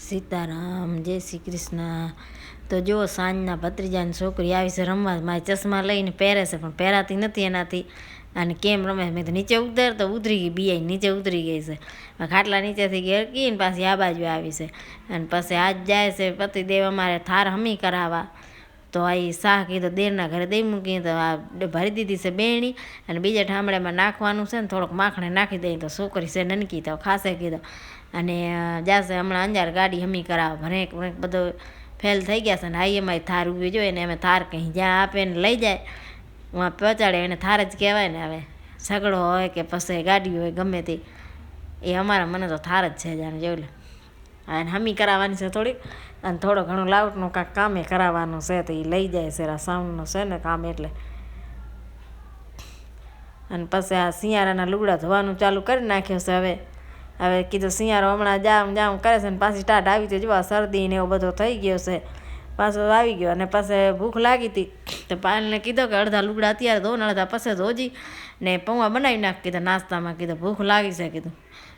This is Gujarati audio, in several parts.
સીતારામ, જય શ્રી કૃષ્ણ. તો જો સાંજના ભત્રીજાની છોકરી આવી છે રમવા, મારે ચશ્મા લઈને પહેરે છે પણ પહેરાતી નથી એનાથી. અને કેમ રમે મેં તો નીચે ઉતર તો ઉતરી ગઈ, બિયાઈ નીચે ઉતરી ગઈ છે. ખાટલા નીચેથી ગરકી ને પાછી આ બાજુ આવી છે. અને પછી આજ જાય છે પતિદેવ અમારે થાર હમી કરાવવા. તો આ શાહ કીધું દેરના ઘરે દઈ મૂકી, તો આ ભરી દીધી છે બેણી. અને બીજા ઠામડામાં નાખવાનું છે ને થોડોક માખણે નાખી દઈ તો છોકરી છે નનકી તો ખાસે કીધું. અને જાશે હમણાં અંજાર ગાડી હમી કરાવવા, ભરેક ભરેક બધો ફેલ થઈ ગયા છે. ને હાઈ એમાં થાર ઊભી જોઈએ ને અમે થાર કંઈ જ્યાં આપે ને લઈ જાય વहाँ પહોંચાડે, એને થાર જ કહેવાય ને. હવે ઝઘડો હોય કે પછી ગાડી હોય ગમે તે, એ અમારા મને તો થાર જ છે જાણે જોઈ લે. અને હમી કરાવવાની છે થોડીક, અને થોડો ઘણું લાઉટનું કાંઈક કામે કરાવવાનું છે તો એ લઈ જાય છે. સાઉન્ડનું છે ને કામ એટલે. અને પછી આ શિયાળાના લુગડા ધોવાનું ચાલુ કરી નાખ્યો છે. હવે કીધું શિયાળો હમણાં જામ કરે છે ને પાછી સ્ટાર્ટ આવી તો જોવા શરદી ને એવો બધો થઈ ગયો છે, પાછો આવી ગયો. અને પછી ભૂખ લાગી હતી તો પાયલને કીધું કે અડધા લુગડા અત્યારે ધો ને અડધા પછી ધોજી ને પૌવા બનાવી નાખ કીધું નાસ્તામાં. કીધું ભૂખ લાગી છે કીધું.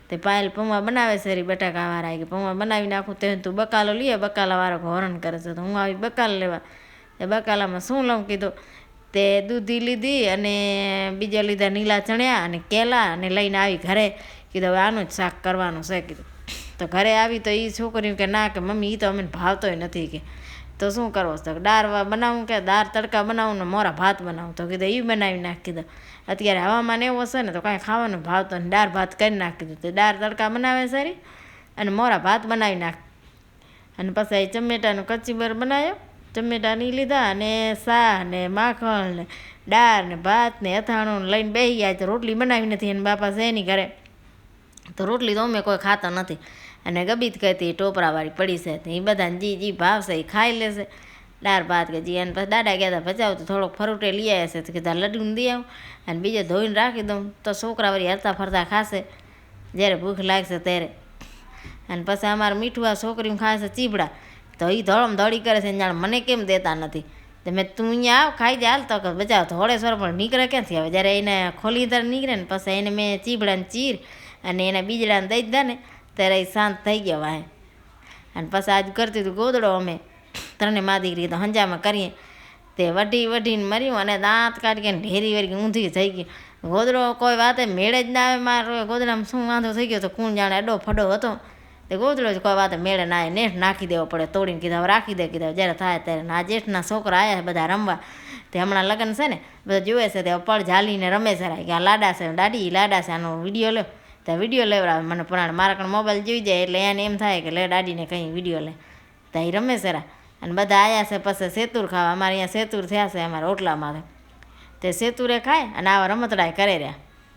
તે પાયલ પૌવા બનાવે છે રી બટાકાવાળા, કે પૌવા બનાવી નાખું તે તું બકાલો લઈએ, બકાલાવાળો હોરણ કરે છે. તો હું આવી બકાલ લેવા. એ બકાલામાં શું લઉં કીધું. તે દૂધી લીધી અને બીજા લીધા નીલા ચણ્યા અને કેલા, અને લઈને આવી ઘરે. કીધું હવે આનું જ શાક કરવાનું છે કીધું. તો ઘરે આવી તો એ છોકરીઓ કે ના કે મમ્મી એ તો અમને ભાવતોય નથી કે. તો શું કરવો તો દાળ બનાવું કે દાળ તડકા બનાવું ને મોરા ભાત બનાવું. તો કીધું એ બનાવી નાખ કીધું. અત્યારે હવામાન એવું હશે ને તો કાંઈ ખાવાનું ભાવતો ને દાળ ભાત કરી નાખ કીધું. તો દાળ તડકા બનાવે સારી અને મોરા ભાત બનાવી નાખ. અને પછી ચમેટાનું કચીબર બનાવ્યો, ચમેટાની લીધા અને શાહ ને માખણ ને દાળ ને ભાત ને અથાણું લઈને બેસી ગયા. તો રોટલી બનાવી નથી અને બાપા છે એની ઘરે, તો રોટલી તો અમે કોઈ ખાતા નથી. અને ગબીત કહેતી ટોપરાવાળી પડી છે, તો એ બધાને જી ભાવશે એ ખાઈ લેશે દાળ ભાત કે જી. અને પછી દાદા ગયા હતા ભજાવ તો થોડોક ફરૂટે લઈ આવ્યા છે, તો કીધા લડ્ડુને દઈ આવું અને બીજે ધોઈને રાખી દઉં તો છોકરાવાળી હરતા ફરતા ખાશે જ્યારે ભૂખ લાગશે ત્યારે. અને પછી અમારે મીઠું આ છોકરીઓ ખાય છે ચીબડા, તો એ ધોળમ ધોળી કરે છે જાણે મને કેમ દેતા નથી. તો મેં તું અહીંયા આવ ખાઈ જાય હાલ. તો કે બચાવ થોડે સ્વર પણ નીકળે ક્યાંથી. હવે જ્યારે એને ખોલી દર નીકળે ને પછી એને મેં ચીબડાને ચીર અને એના બીજડાને દઈ દીધા ને ત્યારે એ શાંત થઈ ગયા વાહે. અને પછી આજ કરતી હતું ગોદડો અમે ત્રણે મા દીકરી તો હંજામાં કરીએ. તે વઢીને મર્યું અને દાંત કાઢી ને ઢેરી વેરી ઊંધી થઈ ગઈ. ગોદડો કોઈ વાતે મેળે જ ના આવે. મારો ગોદડામાં શું વાંધો થઈ ગયો તો કોણ જાણે અડો ફડો હતો. તે ગોદડો જ કોઈ વાતે મેળે ના આવે, નેઠ નાખી દેવો પડે તોડીને. કીધા હવે રાખી દે કીધા જ્યારે થાય ત્યારે. આ જેઠના છોકરા આવ્યા બધા રમવા, તે હમણાં લગ્ન છે ને બધા જુએ છે. તે પળ ઝાલીને રમે છે કે આ લાડા છે દાડી લાડા છે, આનો વિડીયો લો. ત્યાં વિડીયો લેવડાવે મને પુરાણ મારા કણ મોબાઈલ જોઈ જાય એટલે એને એમ થાય કે લે દાડીને કંઈ વિડીયો લે. ત્યાં એ રમે છે. અને બધા આવ્યા છે પછી સેતુર ખાવા. અમારે અહીંયા સેતુર થયા છે અમારા ઓટલામાં. તે સેતુરે ખાય અને આવા રમતડાય કરે રહ્યા.